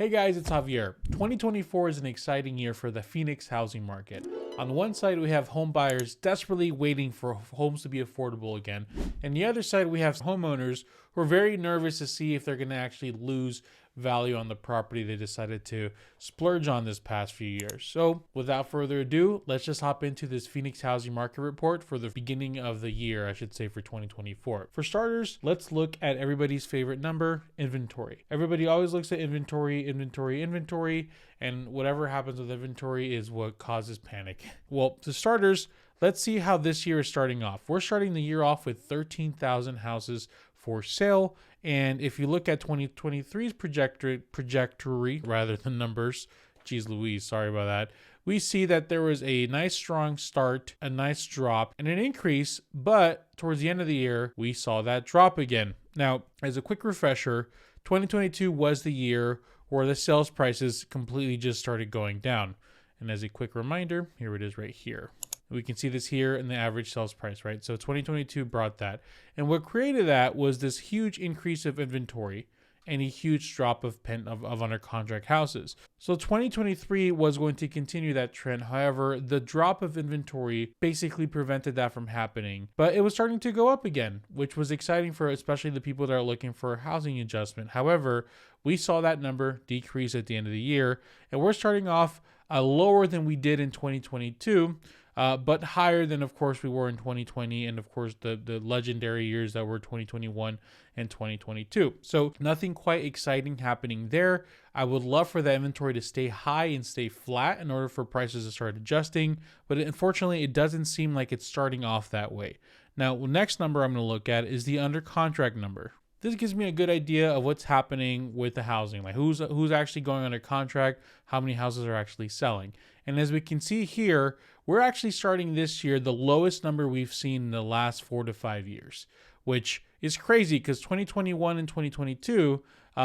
Hey guys, it's Javier. 2024 is an exciting year for the Phoenix housing market. On one side, we have home buyers desperately waiting for homes to be affordable again. And the other side, we have homeowners who are very nervous to see if they're going to actually lose value on the property they decided to splurge on this past few years. So without further ado, let's just hop into this Phoenix housing market report for the beginning of the year, I should say, for 2024. For starters, let's look at everybody's favorite number, inventory. Everybody always looks at inventory, and whatever happens with inventory is what causes panic. Well, to starters, let's see how this year is starting off. We're starting the year off with 13,000 houses for sale. And if you look at 2023's trajectory rather than numbers, geez Louise, sorry about that, we see that there was a nice strong start, a nice drop, and an increase, but towards the end of the year, we saw that drop again. Now, as a quick refresher, 2022 was the year where the sales prices completely just started going down. And as a quick reminder, here it is right here. We can see this here in the average sales price, right? So 2022 brought that. And what created that was this huge increase of inventory and a huge drop of under contract houses. So 2023 was going to continue that trend. However, the drop of inventory basically prevented that from happening. But it was starting to go up again, which was exciting for especially the people that are looking for a housing adjustment. However, we saw that number decrease at the end of the year, and we're starting off lower than we did in 2022. But higher than, of course, we were in 2020 and, of course, the legendary years that were 2021 and 2022. So nothing quite exciting happening there. I would love for the inventory to stay high and stay flat in order for prices to start adjusting. But unfortunately, it doesn't seem like it's starting off that way. Now, the next number I'm going to look at is the under contract number. This gives me a good idea of what's happening with the housing, like who's actually going under contract, how many houses are actually selling. And as we can see here, we're actually starting this year the lowest number we've seen in the last 4 to 5 years, which is crazy because 2021 and 2022,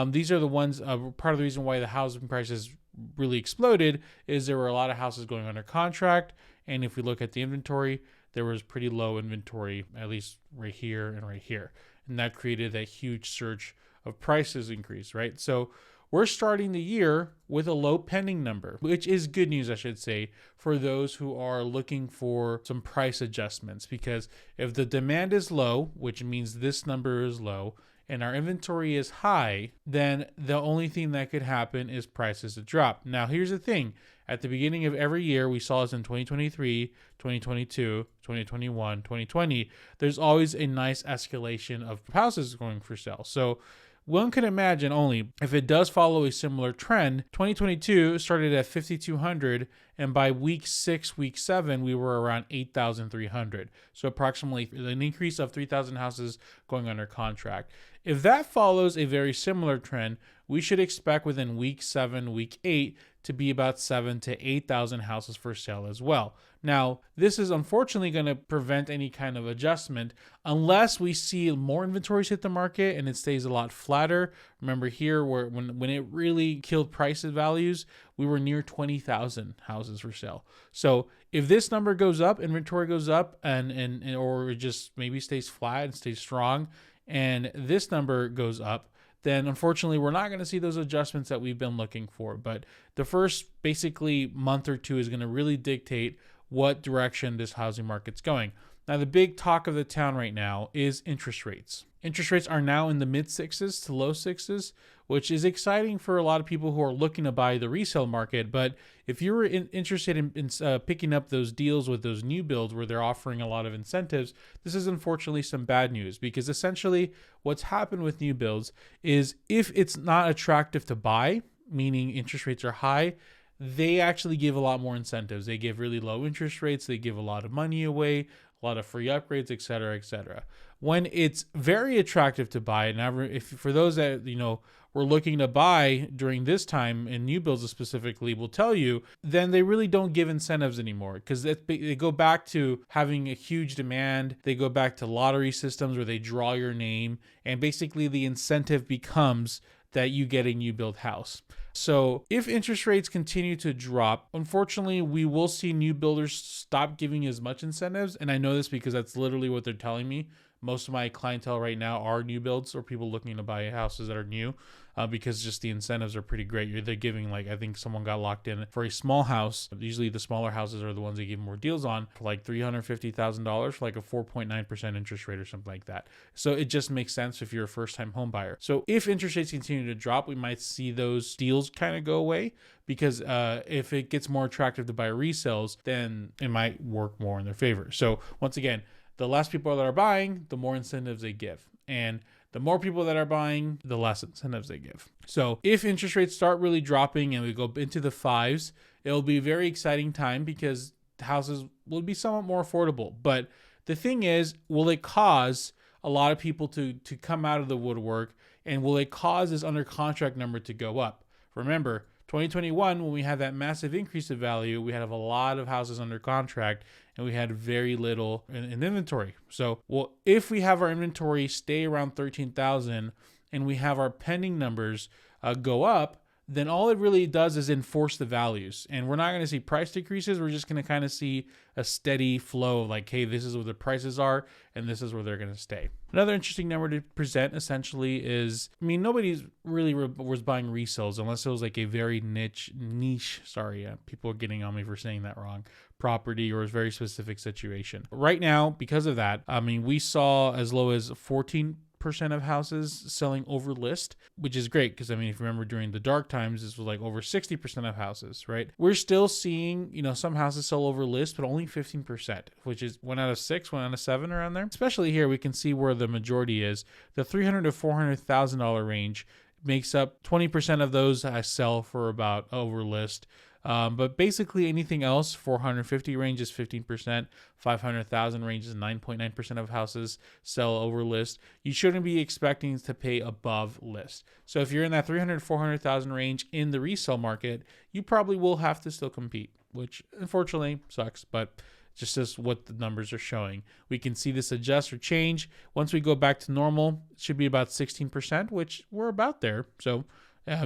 these are the ones, part of the reason why the housing prices really exploded is there were a lot of houses going under contract. And if we look at the inventory, there was pretty low inventory, at least right here and right here. And that created that huge surge of prices increase, right? So we're starting the year with a low pending number, which is good news, I should say, for those who are looking for some price adjustments. Because if the demand is low, which means this number is low, and our inventory is high, then the only thing that could happen is prices to drop. Now, here's the thing. At the beginning of every year, we saw this in 2023, 2022, 2021, 2020, there's always a nice escalation of houses going for sale. So one can imagine only if it does follow a similar trend. 2022 started at 5,200, and by week 6, week 7, we were around 8,300. So approximately an increase of 3,000 houses going under contract. If that follows a very similar trend, we should expect within week 7, week 8 to be about 7,000 to 8,000 houses for sale as well. Now, this is unfortunately going to prevent any kind of adjustment unless we see more inventories hit the market and it stays a lot flatter. Remember here, where when it really killed price values, we were near 20,000 houses for sale. So if this number goes up, inventory goes up, and or it just maybe stays flat and stays strong, and this number goes up, then unfortunately we're not going to see those adjustments that we've been looking for. But the first basically month or two is going to really dictate what direction this housing market's going. Now, the big talk of the town right now is interest rates. Interest rates are now in the mid 6s to low 6s, which is exciting for a lot of people who are looking to buy the resale market. But if you're interested in picking up those deals with those new builds where they're offering a lot of incentives, this is unfortunately some bad news, because essentially what's happened with new builds is if it's not attractive to buy, meaning interest rates are high, they actually give a lot more incentives. They give really low interest rates. They give a lot of money away, a lot of free upgrades, et cetera, et cetera. When it's very attractive to buy, and if for those that, were looking to buy during this time, and new builds specifically will tell you, then they really don't give incentives anymore, because they go back to having a huge demand. They go back to lottery systems where they draw your name, and basically the incentive becomes that you get a new build house. So if interest rates continue to drop, unfortunately, we will see new builders stop giving as much incentives. And I know this because that's literally what they're telling me. Most of my clientele right now are new builds or people looking to buy houses that are new, because just the incentives are pretty great. They're giving, like, I think someone got locked in for a small house. Usually the smaller houses are the ones they give more deals on, for like $350,000 for like a 4.9% interest rate or something like that. So it just makes sense if you're a first-time home buyer. So if interest rates continue to drop, we might see those deals kind of go away, because if it gets more attractive to buy resales, then it might work more in their favor. So once again, the less people that are buying, the more incentives they give. And the more people that are buying, the less incentives they give. So if interest rates start really dropping and we go into the fives, it'll be a very exciting time because houses will be somewhat more affordable. But the thing is, will it cause a lot of people to come out of the woodwork, and will it cause this under contract number to go up? Remember, 2021, when we had that massive increase of value, we had a lot of houses under contract and we had very little in inventory. So, well, if we have our inventory stay around 13,000 and we have our pending numbers go up, then all it really does is enforce the values. And we're not going to see price decreases. We're just going to kind of see a steady flow of like, hey, this is where the prices are and this is where they're going to stay. Another interesting number to present essentially is, nobody's really was buying resales unless it was like a very niche, people are getting on me for saying that wrong, property or a very specific situation. Right now, because of that, we saw as low as 14% of houses selling over list, which is great because if you remember during the dark times, this was like over 60% of houses, right? We're still seeing, some houses sell over list, but only 15%, which is 1 out of 6, 1 out of 7 around there. Especially here, we can see where the majority is. The $300,000 to $400,000 range makes up 20% of those sell for about over list. But basically anything else, 450 range is 15%, 500,000 range is 9.9% of houses sell over list. You shouldn't be expecting to pay above list. So if you're in that 300, 400,000 range in the resale market, you probably will have to still compete, which unfortunately sucks, but just as what the numbers are showing. We can see this adjust or change. Once we go back to normal, it should be about 16%, which we're about there. So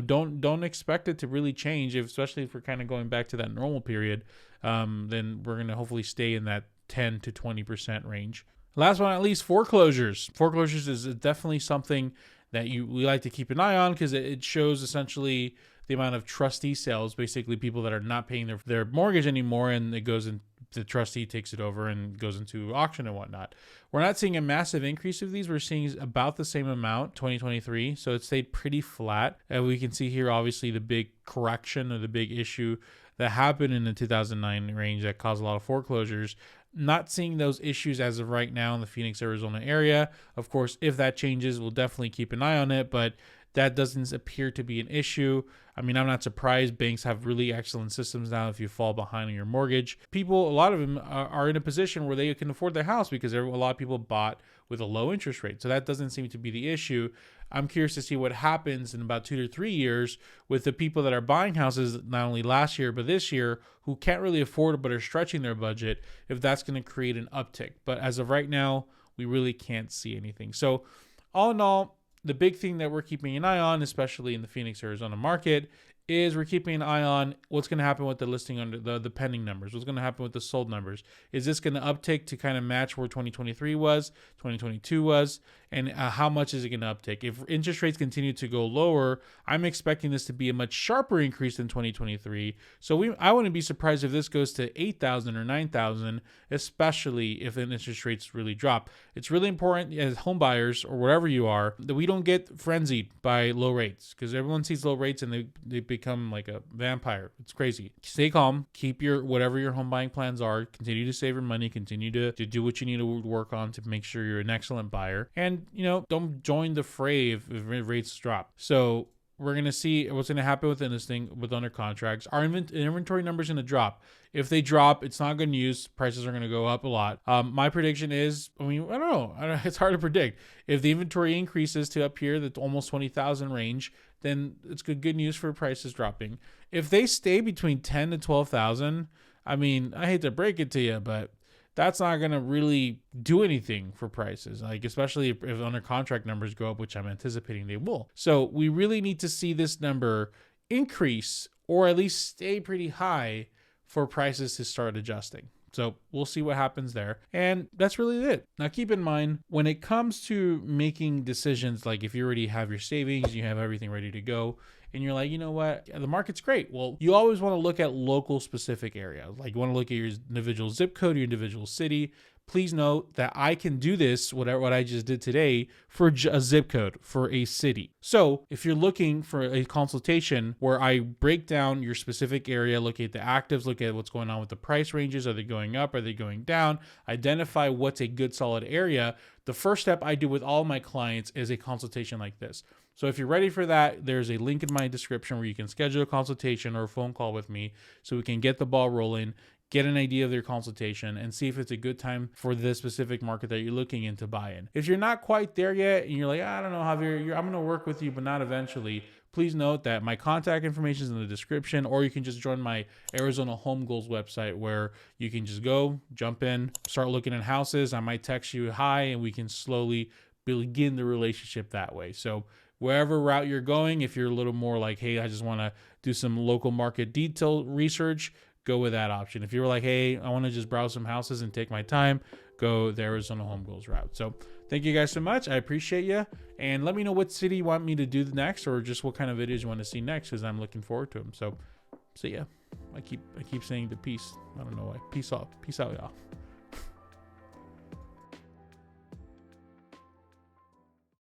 don't expect it to really change, especially if we're kind of going back to that normal period. Then we're going to hopefully stay in that 10 to 20% range. Last but not least, foreclosures. Foreclosures is definitely something that we like to keep an eye on because it shows essentially the amount of trustee sales, basically people that are not paying their mortgage anymore, and it goes in, the trustee takes it over and goes into auction and whatnot. We're not seeing a massive increase of these. We're seeing about the same amount 2023. So it stayed pretty flat. And we can see here, obviously, the big correction or the big issue that happened in the 2009 range that caused a lot of foreclosures. Not seeing those issues as of right now in the Phoenix, Arizona area. Of course, if that changes, we'll definitely keep an eye on it, but that doesn't appear to be an issue. I'm not surprised. Banks have really excellent systems now if you fall behind on your mortgage. People, a lot of them are in a position where they can afford their house because a lot of people bought with a low interest rate. So that doesn't seem to be the issue. I'm curious to see what happens in about 2 to 3 years with the people that are buying houses not only last year but this year who can't really afford it but are stretching their budget, if that's going to create an uptick. But as of right now, we really can't see anything. So all in all, the big thing that we're keeping an eye on, especially in the Phoenix, Arizona market, is we're keeping an eye on what's going to happen with the listing under the pending numbers. What's going to happen with the sold numbers? Is this going to uptick to kind of match where 2023 was, 2022 was, and how much is it going to uptick? If interest rates continue to go lower, I'm expecting this to be a much sharper increase than 2023. So I wouldn't be surprised if this goes to 8,000 or 9,000, especially if the interest rates really drop. It's really important as home buyers or wherever you are that we don't get frenzied by low rates, because everyone sees low rates and they become like a vampire. It's crazy. Stay calm. Keep whatever your home buying plans are. Continue to save your money. Continue to do what you need to work on to make sure you're an excellent buyer. And don't join the fray if rates drop. So we're going to see what's going to happen within this thing with under contracts. Our inventory numbers going to drop. If they drop, it's not good news. Prices are going to go up a lot. My prediction is, I don't know. It's hard to predict. If the inventory increases to up here, that's almost 20,000 range, then it's good news for prices dropping. If they stay between 10 to 12,000, I hate to break it to you, but that's not going to really do anything for prices, especially if under contract numbers go up, which I'm anticipating they will. So we really need to see this number increase or at least stay pretty high for prices to start adjusting. So we'll see what happens there. And that's really it. Now keep in mind, when it comes to making decisions, like if you already have your savings, you have everything ready to go, and you're like, you know what, the market's great. Well, you always want to look at local specific areas. Like you want to look at your individual zip code, your individual city. Please note that I can do this, what I just did today, for a zip code, for a city. So if you're looking for a consultation where I break down your specific area, look at the actives, look at what's going on with the price ranges, are they going up, are they going down, identify what's a good solid area, the first step I do with all my clients is a consultation like this. So if you're ready for that, there's a link in my description where you can schedule a consultation or a phone call with me so we can get the ball rolling, get an idea of their consultation, and see if it's a good time for the specific market that you're looking in to buy in. If you're not quite there yet and you're like, I don't know, Javier, I'm going to work with you, but not eventually, please note that my contact information is in the description, or you can just join my Arizona Home Goals website where you can just go, jump in, start looking at houses. I might text you hi, and we can slowly begin the relationship that way. So wherever route you're going, if you're a little more like, hey, I just want to do some local market detail research, go with that option. If you're like, hey, I want to just browse some houses and take my time, go the Arizona Home Goals route. So thank you guys so much. I appreciate you. And let me know what city you want me to do next, or just what kind of videos you want to see next, because I'm looking forward to them. So see ya. I keep saying the peace. I don't know why. Peace out, y'all.